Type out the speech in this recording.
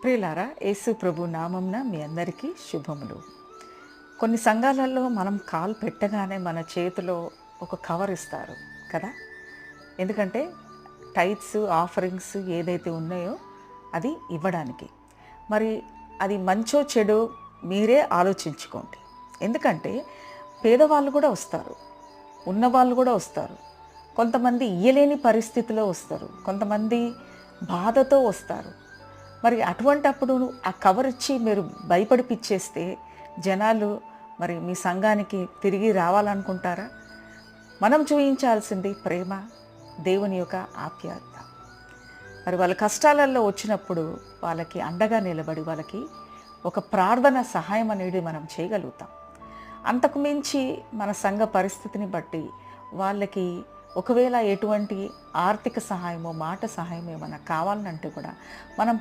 ప్రియులారా, యేసు ప్రభు నామంన మీ అందరికీ శుభములు. కొన్ని సంఘాలలో మనం కాలు పెట్టగానే మన చేతిలో ఒక కవర్ ఇస్తారు కదా. ఎందుకంటే టైట్స్ ఆఫరింగ్స్ ఏదైతే ఉన్నాయో అది ఇవ్వడానికి. మరి అది మంచో చెడో మీరే ఆలోచించుకోండి. ఎందుకంటే పేదవాళ్ళు కూడా వస్తారు, ఉన్నవాళ్ళు కూడా వస్తారు, కొంతమంది ఇయ్యలేని పరిస్థితిలో వస్తారు, కొంతమంది బాధతో వస్తారు. మరి అటువంటప్పుడు ఆ కవర్ ఇచ్చి మీరు భయపడిపిచ్చేస్తే జనాలు మరి మీ సంఘానికి తిరిగి రావాలనుకుంటారా? మనం చూపించాల్సింది ప్రేమ, దేవుని యొక్క ఆప్యాయత. మరి వాళ్ళ కష్టాలలో వచ్చినప్పుడు వాళ్ళకి అండగా నిలబడి వాళ్ళకి ఒక ప్రార్థన సహాయం అనేది మనం చేయగలుగుతాం. అంతకు మించి మన సంఘ పరిస్థితిని బట్టి వాళ్ళకి ఒకవేళ ఎటువంటి ఆర్థిక సహాయమో మాట సహాయం ఏమైనా కావాలంటే కూడా మనం